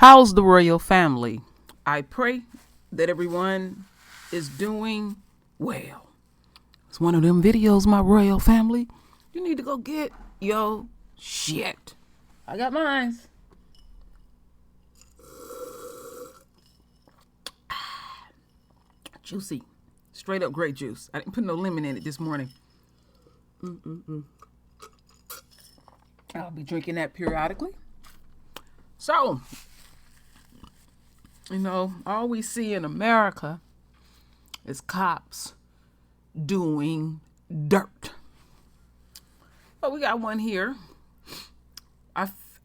How's the royal family? I pray that everyone is doing well. It's one of them videos, my royal family. You need to go get your shit. I got mine. Juicy. Straight up grape juice. I didn't put no lemon in it this morning. I'll be drinking that periodically. So, all we see in America is cops doing dirt. But we got one here.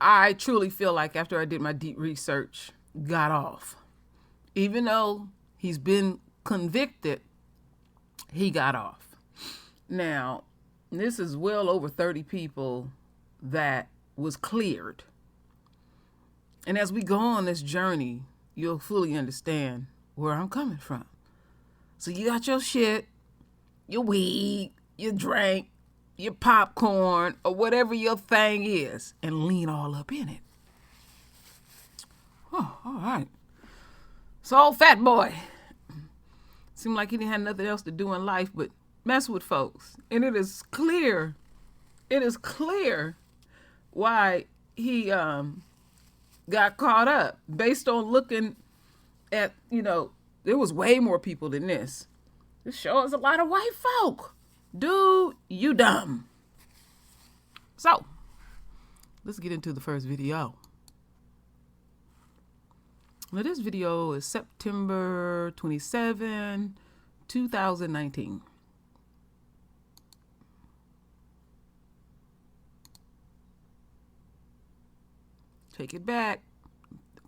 I truly feel like after I did my deep research, got off. Even though he's been convicted, he got off. Now, this is well over 30 people that was cleared. And as we go on this journey, you'll fully understand where I'm coming from. So you got your shit, your weed, your drink, your popcorn, or whatever your thing is, and lean all up in it. Oh, all right. So old fat boy seemed like he didn't have nothing else to do in life but mess with folks. And it is clear why he got caught up based on looking at, there was way more people than this. This shows a lot of white folk. Dude, you dumb. So, let's get into the first video. Now, this video is September 27, 2019. Take it back.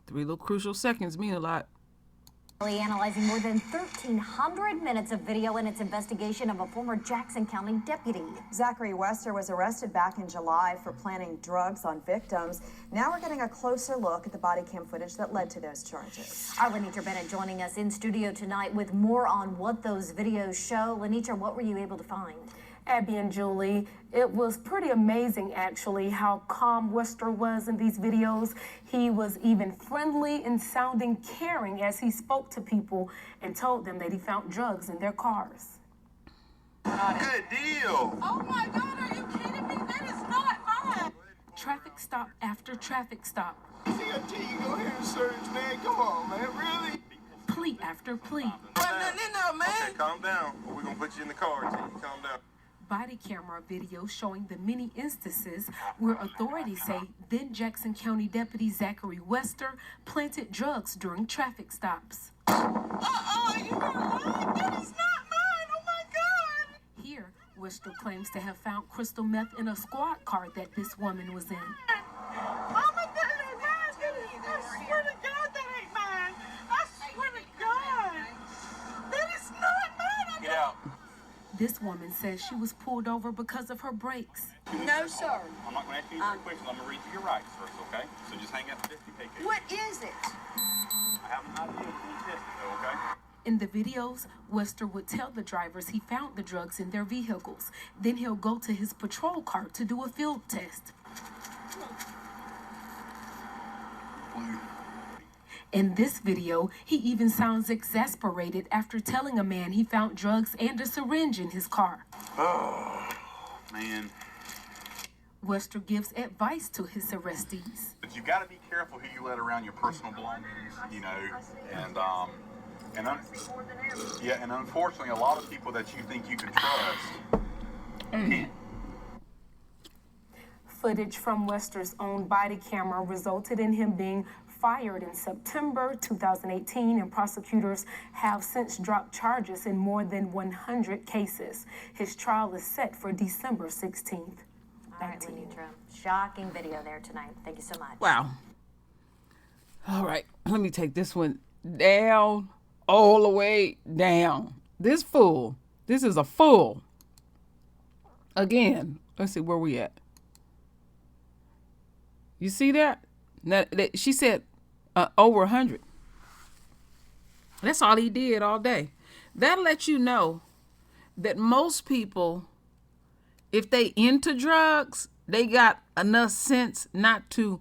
3 little crucial seconds mean a lot. Analyzing more than 1,300 minutes of video in its investigation of a former Jackson County deputy. Zachary Wester was arrested back in July for planting drugs on victims. Now we're getting a closer look at the body cam footage that led to those charges. Our Lenitra Bennett joining us in studio tonight with more on what those videos show. Lenitra, what were you able to find? Abby and Julie, it was pretty amazing actually how calm Wester was in these videos. He was even friendly and sounding caring as he spoke to people and told them that he found drugs in their cars. Good deal. Oh my God, are you kidding me? That is not mine. Traffic stop after traffic stop. See, I tell you, go ahead and search, man. Come on, man, really? Plea after plea. No, man. Okay, calm down, or we're going to put you in the car until you calm down. Body camera video showing the many instances where authorities say then Jackson County Deputy Zachary Wester planted drugs during traffic stops. You got what? That is not mine. Oh my God. Here, Wester claims to have found crystal meth in a squad car that this woman was in. Oh my God, that ain't mine. I swear to God, that ain't mine. I swear to God. That is not mine. Get out. This woman says she was pulled over because of her brakes. No, sir. I'm not going to ask you any questions. I'm going to read you your rights first, okay? So just hang out the 50K. What is it? I have an idea when you test it, though, okay? In the videos, Wester would tell the drivers he found the drugs in their vehicles. Then he'll go to his patrol car to do a field test. In this video, he even sounds exasperated after telling a man he found drugs and a syringe in his car. Oh, man. Wester gives advice to his arrestees. But you got to be careful who you let around your personal belongings, and unfortunately, a lot of people that you think you can trust can't. Footage from Wester's own body camera resulted in him being fired in September 2018, and prosecutors have since dropped charges in more than 100 cases. His trial is set for December 16th. All right, Lenitra. Shocking video there tonight. Thank you so much. Wow. All right, let me take this one down, all the way down. This is a fool. Again, let's see where we at. You see that? Now, she said over 100. That's all he did all day. That lets you know that most people, if they into drugs, they got enough sense not to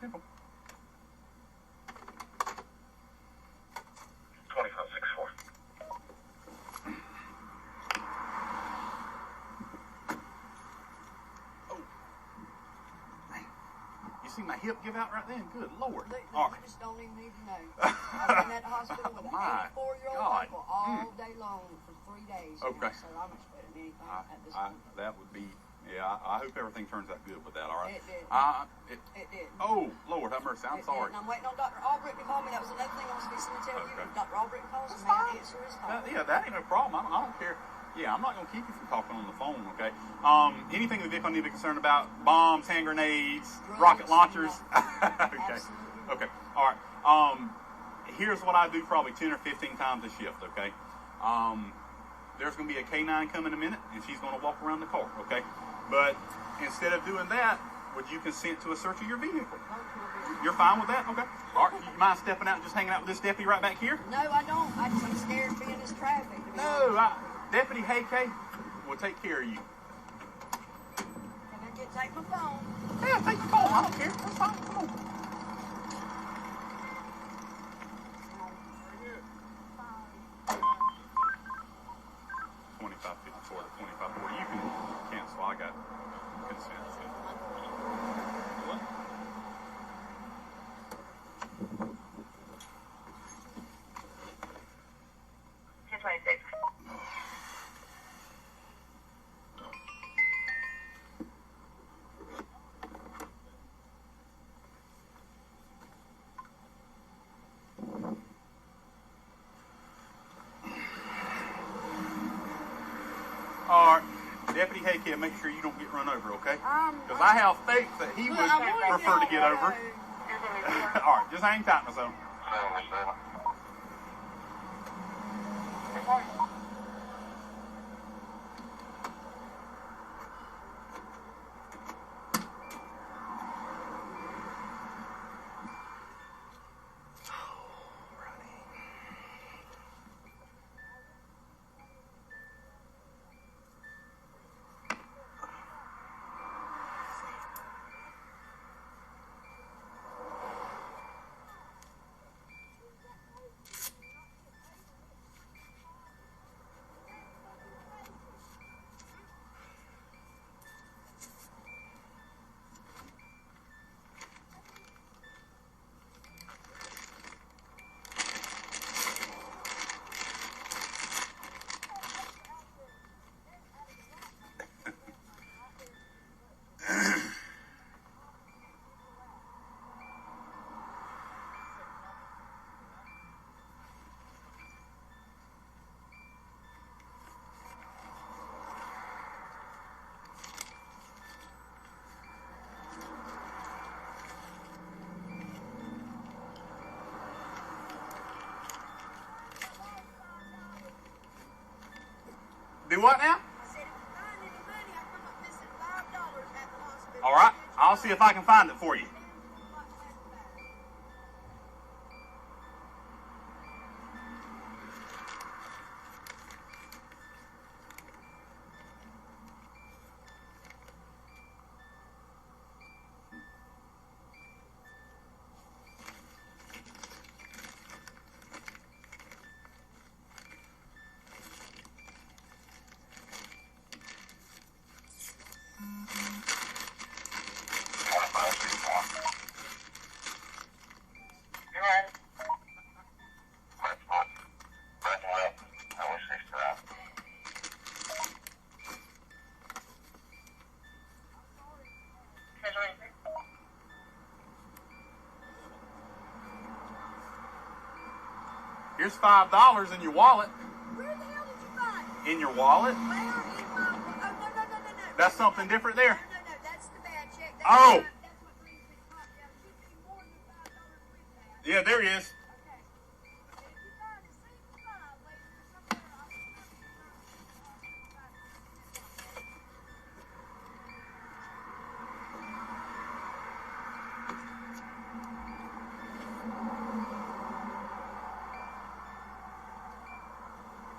Simple. 2564. You see my hip give out right then? Good Lord. Look, All you right. just don't even need to know. I was in that hospital with an My 84-year-old God. uncle all day long for 3 days. You Okay. know, so I'm expecting anything at this point. That would be, I hope everything turns out good with that, all right? It did. It did. Oh, Lord, have mercy. I'm It sorry. did. And I'm waiting on Dr. Albrecht to call me. That was another thing I was fixing to tell you. Okay. If Dr. Albrecht calls, That's may I fine. answer his call? Yeah, that ain't no problem. I don't care. Yeah, I'm not going to keep you from talking on the phone, okay? Anything that Vic will need to be concerned about, bombs, hand grenades, Drugs, rocket launchers. Okay. Absolutely. Okay. All right. Here's what I do probably 10 or 15 times a shift, okay? There's going to be a K9 coming in a minute, and she's going to walk around the car, okay? But instead of doing that, would you consent to a search of your vehicle? You're fine with that? Okay. All right. You mind stepping out and just hanging out with this deputy right back here? No, I don't. I'm scared of being in this traffic. To be No, honest. Deputy Hayke will take care of you. Can I take my phone? Yeah, take your phone. I don't care. That's fine. Come on. $25.54 to $25.40. You can cancel. I got consent. What? All right, Deputy Hayke, make sure you don't get run over, okay? Because I have faith that he would prefer to get over. All right, just hang tight, my son. Do what now? All right, I'll see if I can find it for you. Here's $5 in your wallet. Where the hell did you find it? In your wallet? Where in my... Oh, no. That's something different there. No, that's the bad check. Oh. That's what brings me up. There should be more than $5 with that. Yeah, there he is. Okay. If you find it, see the file, lady, or somewhere, I'll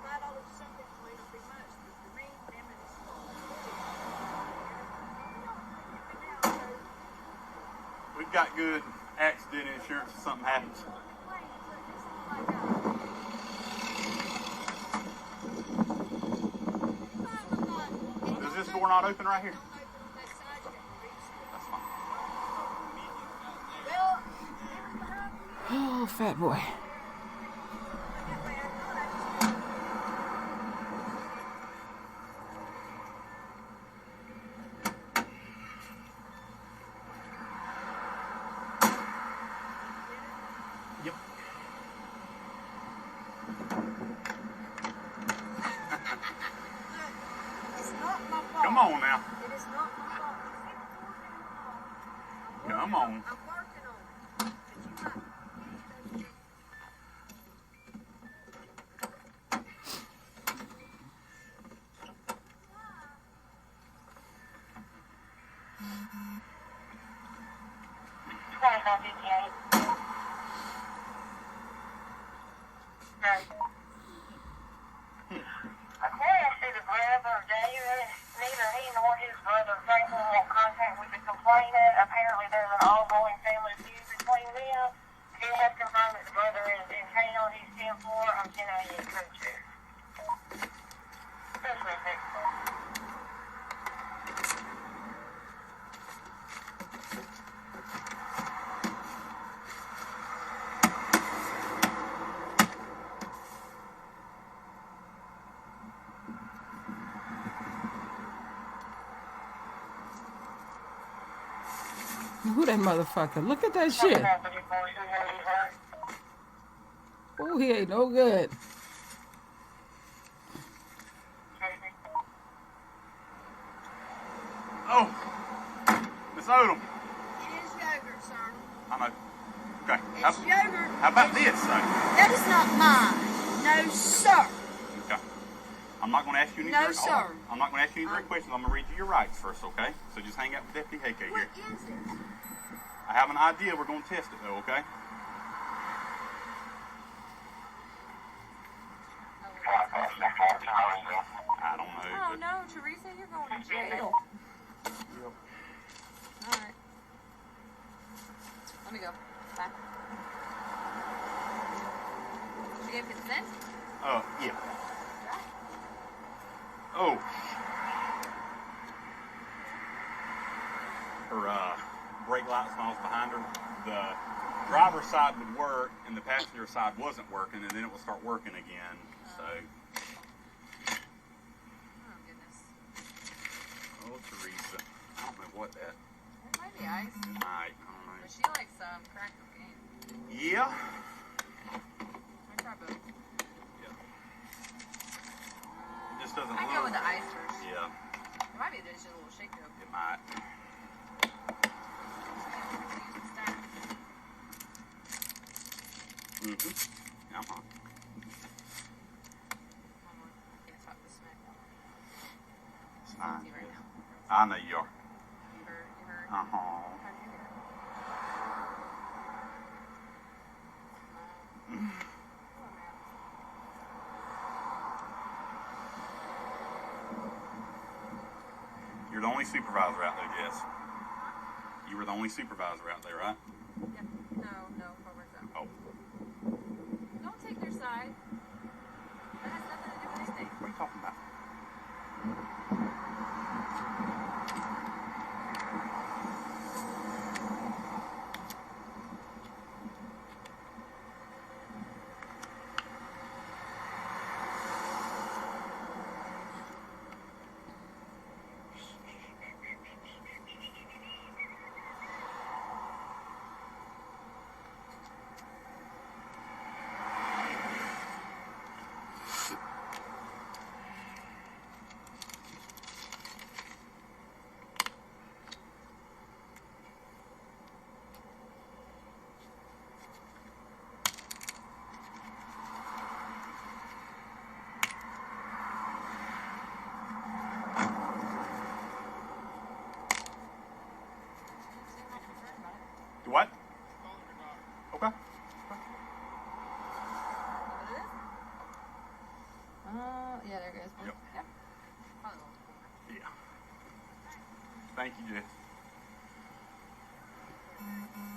$5 or something may not be much, but for me, damn it, it's small. got good accident insurance if something happens. Is this door not open right here? That's fine. Oh, fat boy. Yep. It's not my fault. Come on now. It is not my fault. Come on. I'm working on it. But you might. According to the brother of David, neither he nor his brother Franklin want contact with the complainant. Apparently there's an ongoing family feud between them. He has confirmed that the brother is in town. He's 10-4. I'm 1088 co-chair. That's my next one. Who that motherfucker? Look at that shit. Oh, he ain't no good. Oh, Miss Odom. It is yogurt, sir. I know. Okay. It's yogurt. How about this, though? That is not mine. No, sir. Okay. I'm not going to ask you any No, direct, hold sir. on. I'm not going to ask you any direct questions. I'm going to read you your rights first, okay? So just hang out with Deputy Heike here. What is it? I have an idea. We're going to test it, though, okay? I don't know. Oh but no, Teresa, you're going to jail. Yep. Alright. Let me go. Bye. Did you give consent? Yeah. Oh. Her brake light smells behind her. The driver's side would work and the passenger side wasn't working, and then it would start working again. So. Oh goodness. Oh, Teresa. I don't know what that. It might be ice. I don't know. But she likes crack cocaine. Yeah. I try both. Yeah. It just doesn't I look. go with the ice first. Yeah. It might be just a little shake though. It might. Mm-hmm. I'm hot. Can't stop the smack. It's fine. Right now. I know you are. You heard. Uh-huh. How'd you hear? You're the only supervisor out there, Jess. You were the only supervisor out there, right? Yeah. No, coworkers out. Oh. Don't take their side. That has nothing to do with anything. What are you talking about? What? Okay. Yeah, there goes. Yep. Yep. Yeah. Thank you, Jess.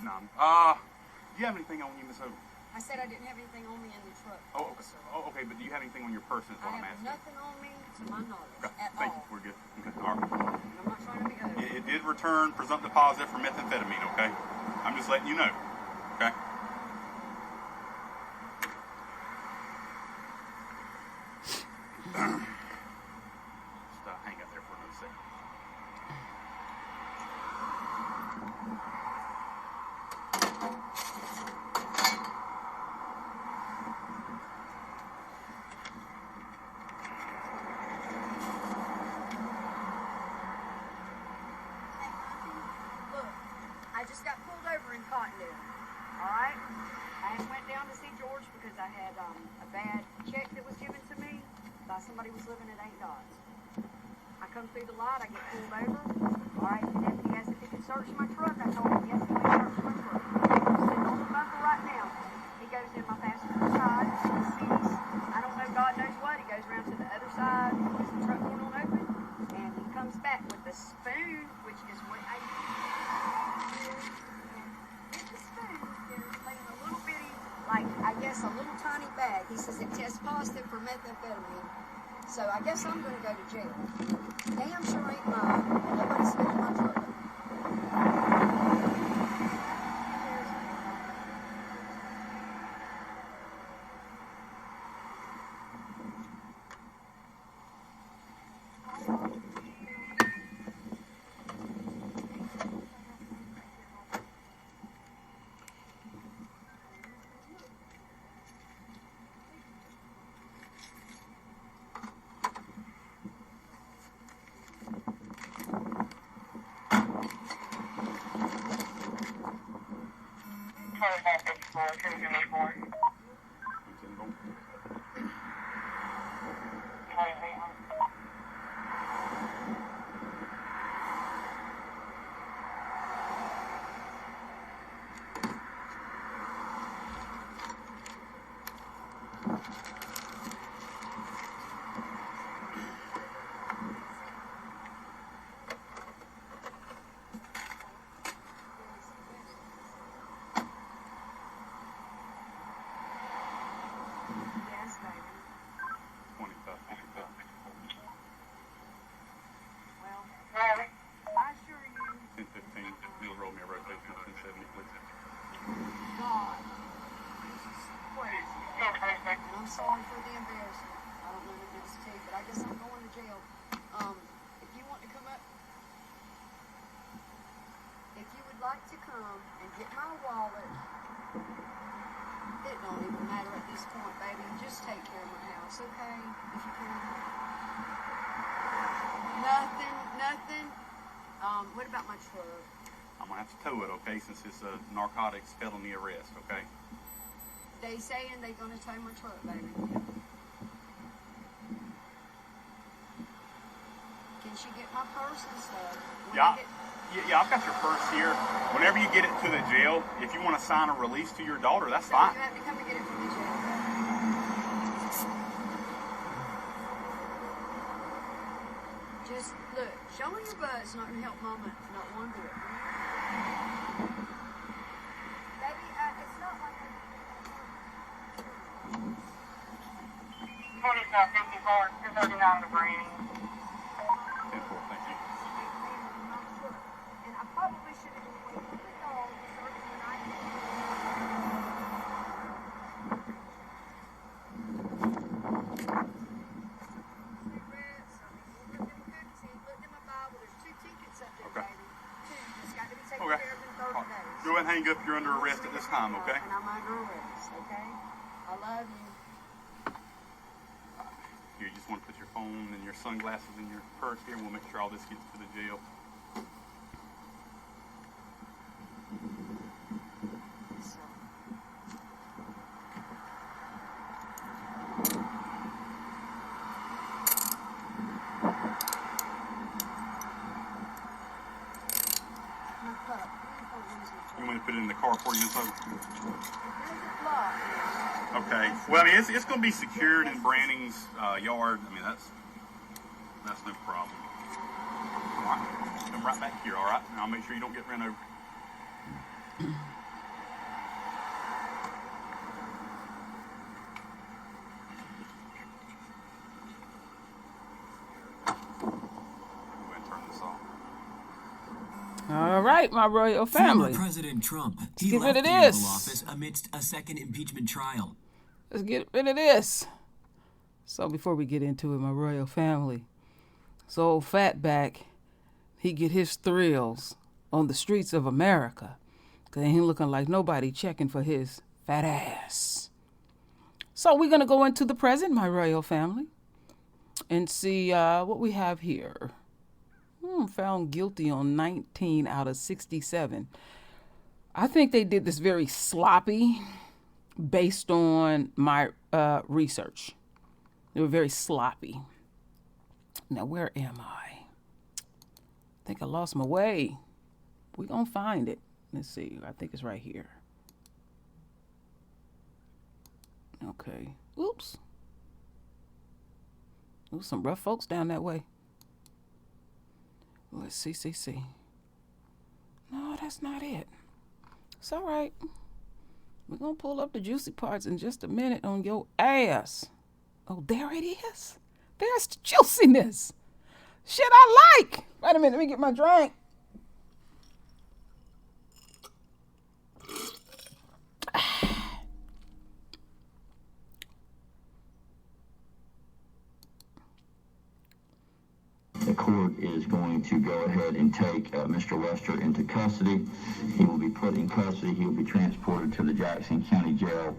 No. Do you have anything on you, Miss Hope? I said I didn't have anything on me in the truck. Oh, okay. Oh, okay, but do you have anything on your person is what I I'm have asking. nothing on me to my knowledge Okay, at thank all. you. We're good. Okay, all right. And I'm not trying to be ugly. It did return presumptive positive for methamphetamine, okay? I'm just letting you know, okay? Just hang out there for another second. Look, I just got pulled over in Cottondale. All right? I went down to see George because I had a bad check that was given to me by somebody who was living at 8 Dots. I come through the light, I get pulled over. All right, the deputy asked if he could search my truck. I told him, yes, he may search my truck. I'm sitting on the bumper right now. He goes in my passenger side, he sees, I don't know, God knows what. He goes around to the other side, puts the truck door on open, and he comes back with the spoon, which is what I use. And in the spoon, there's like a little bitty, like, I guess a little tiny bag. He says it tests positive for methamphetamine. So I guess I'm going to go to jail. Damn sure ain't mine. Nobody's sniffing my truck. Yes, baby. 25, 55. Well, I assure you, 1015, Mill Road, Mayor Rotation, 1070, please. God, this is crazy. And I'm sorry for the embarrassment. I don't know what to tell you, but I guess I'm going to jail. If you want to come up, if you would like to come and get my wallet, it don't even matter at this point, baby. Just take care of my house, okay? If you can. Nothing. What about my truck? I'm going to have to tow it, okay, since it's a narcotics felony arrest, okay? They saying they gonna tow my truck, baby. Can she get my purse and stuff? Yeah, I've got your purse here. Whenever you get it to the jail, if you want to sign a release to your daughter, that's No, fine. you have to come and get it from the jail. Just look, showing your butt's not gonna help Mama not one bit. Baby, it's not like 2554, 239 to Brandon. 10-4, thank you. and I probably should have just waited for the dog to start the night. Cigarettes, I mean, he looked in my cookies, he looked in my Bible. There's 2 tickets up there, Okay. baby. 2, just got to be taken Okay. care of in 30 days. Go ahead and hang up. You're under arrest at this time, okay? And I'm under arrest, okay? I love you. Here, you just want to put your phone and your sunglasses in your purse here. We'll make sure all this gets to the jail. So, my cup. Please don't lose my You cup. want to put it in the car for you, so? It doesn't lock. Okay. Well, I mean, it's going to be secured in Branning's yard. I mean, that's no problem. All right. Come right back here, all right? And I'll make sure you don't get ran over. right, my royal family. Former President Trump, Let's he get left rid of the Oval this. Office amidst a second impeachment trial. Let's get rid of this. So before we get into it, my royal family, so old fatback, he get his thrills on the streets of America. Cause he ain't looking like nobody checking for his fat ass. So we're gonna go into the present, my royal family, and see what we have here. Found guilty on 19 out of 67. I think they did this very sloppy based on my research. They were very sloppy. Now, where am I? I think I lost my way. We're going to find it. Let's see. I think it's right here. Okay. Oops. There's some rough folks down that way. Let's see. No, that's not it. It's all right. We're going to pull up the juicy parts in just a minute on your ass. Oh, there it is. There's the juiciness. Shit I like. Wait a minute. Let me get my drink. The court is going to go ahead and take Mr. Wester into custody. He will be put in custody. He will be transported to the Jackson County Jail.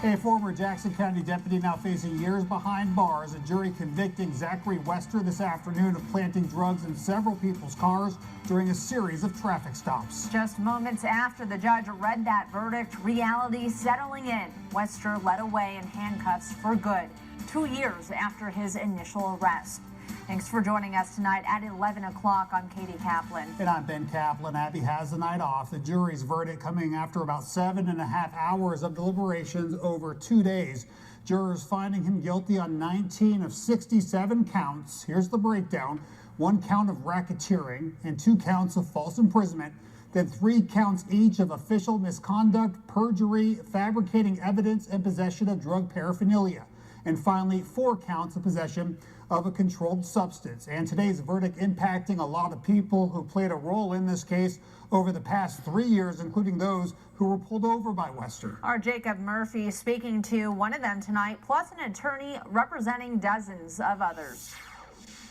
A former Jackson County deputy now facing years behind bars. A jury convicting Zachary Wester this afternoon of planting drugs in several people's cars during a series of traffic stops. Just moments after the judge read that verdict, reality settling in. Wester led away in handcuffs for good, 2 years after his initial arrest. Thanks for joining us tonight at 11 o'clock. I'm Katie Kaplan. And I'm Ben Kaplan. Abby has the night off. The jury's verdict coming after about 7.5 hours of deliberations over 2 days. Jurors finding him guilty on 19 of 67 counts. Here's the breakdown. 1 count of racketeering and 2 counts of false imprisonment. Then 3 counts each of official misconduct, perjury, fabricating evidence, and possession of drug paraphernalia. And finally, 4 counts of possession of a controlled substance. And today's verdict impacting a lot of people who played a role in this case over the past 3 years, including those who were pulled over by Wester. Our Jacob Murphy speaking to one of them tonight, plus an attorney representing dozens of others.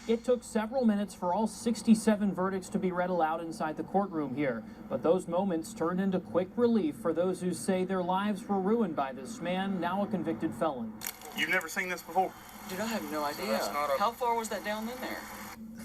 It took several minutes for all 67 verdicts to be read aloud inside the courtroom here, but those moments turned into quick relief for those who say their lives were ruined by this man, now a convicted felon. You've never seen this before? Dude, I have no idea. How far was that down in there?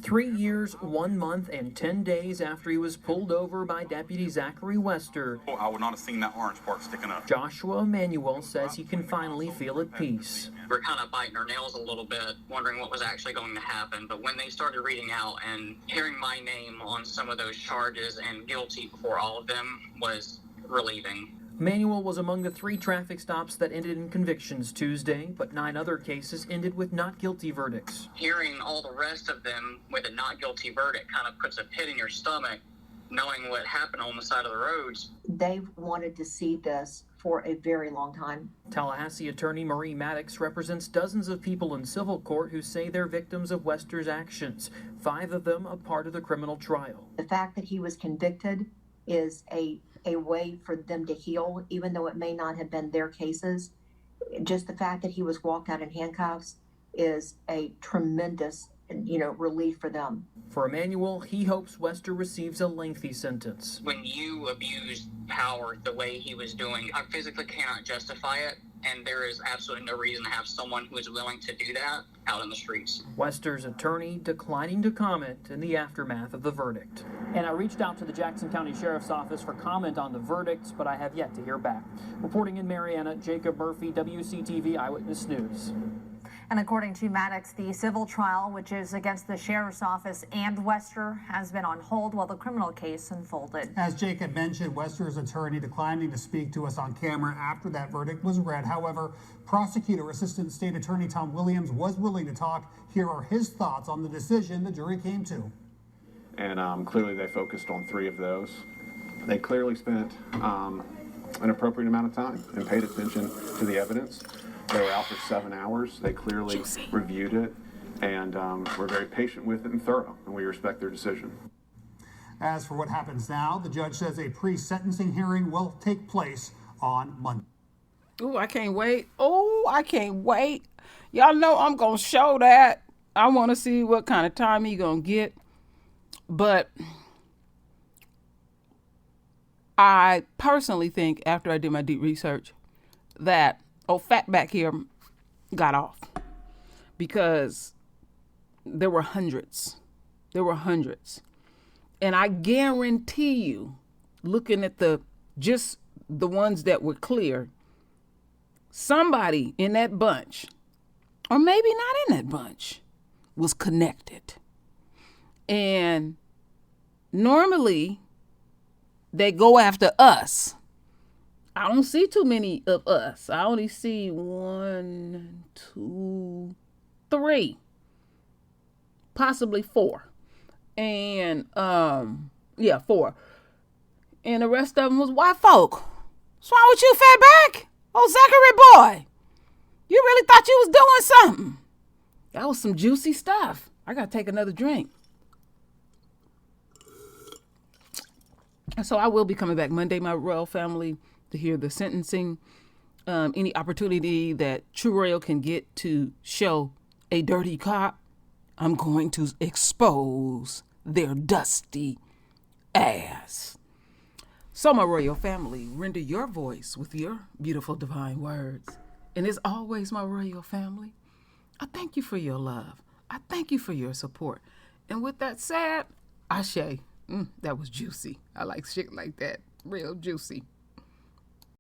3 years, 1 month, and 10 days after he was pulled over by Deputy Zachary Wester, I would not have seen that orange part sticking up. Joshua Emanuel says he can finally feel at peace. We're kind of biting our nails a little bit, wondering what was actually going to happen. But when they started reading out and hearing my name on some of those charges and guilty before all of them was relieving. Emanuel was among the 3 traffic stops that ended in convictions Tuesday, but 9 other cases ended with not guilty verdicts. Hearing all the rest of them with a not guilty verdict kind of puts a pit in your stomach, knowing what happened on the side of the roads. They've wanted to see this for a very long time. Tallahassee attorney Marie Maddox represents dozens of people in civil court who say they're victims of Wester's actions, 5 of them a part of the criminal trial. The fact that he was convicted is a way for them to heal, even though it may not have been their cases. Just the fact that he was walked out in handcuffs is a tremendous, relief for them. For Emanuel, he hopes Wester receives a lengthy sentence. When you abuse power the way he was doing, I physically cannot justify it, and there is absolutely no reason to have someone who is willing to do that out in the streets. Wester's attorney declining to comment in the aftermath of the verdict. And I reached out to the Jackson County Sheriff's Office for comment on the verdicts, but I have yet to hear back. Reporting in Marietta, Jacob Murphy, WCTV Eyewitness News. And according to Maddox, the civil trial, which is against the sheriff's office and Wester, has been on hold while the criminal case unfolded. As Jacob mentioned, Wester's attorney declining to speak to us on camera after that verdict was read. However, prosecutor Assistant State Attorney Tom Williams was willing to talk. Here are his thoughts on the decision the jury came to. And clearly they focused on 3 of those. They clearly spent an appropriate amount of time and paid attention to the evidence. They were out for 7 hours. They clearly reviewed it and were very patient with it and thorough, and we respect their decision. As for what happens now, the judge says a pre-sentencing hearing will take place on Monday. Oh, I can't wait. Oh, I can't wait. Y'all know I'm going to show that. I want to see what kind of time he going to get. But I personally think, after I did my deep research, that Fatback here got off. Because there were hundreds. There were hundreds. And I guarantee you, looking at the ones that were clear, somebody in that bunch, or maybe not in that bunch, was connected. And normally they go after us. I don't see too many of us. I only see 1, 2, 3, possibly 4. And 4. And the rest of them was white folk. What's wrong with you, Fatback? Oh, Zachary boy, you really thought you was doing something. That was some juicy stuff. I gotta take another drink. So I will be coming back Monday, my royal family, to hear the sentencing. Any opportunity that True Royal can get to show a dirty cop, I'm going to expose their dusty ass. So, my royal family, render your voice with your beautiful divine words. And as always, my royal family, I thank you for your love. I thank you for your support. And with that said, Ashe, that was juicy. I like shit like that. Real juicy.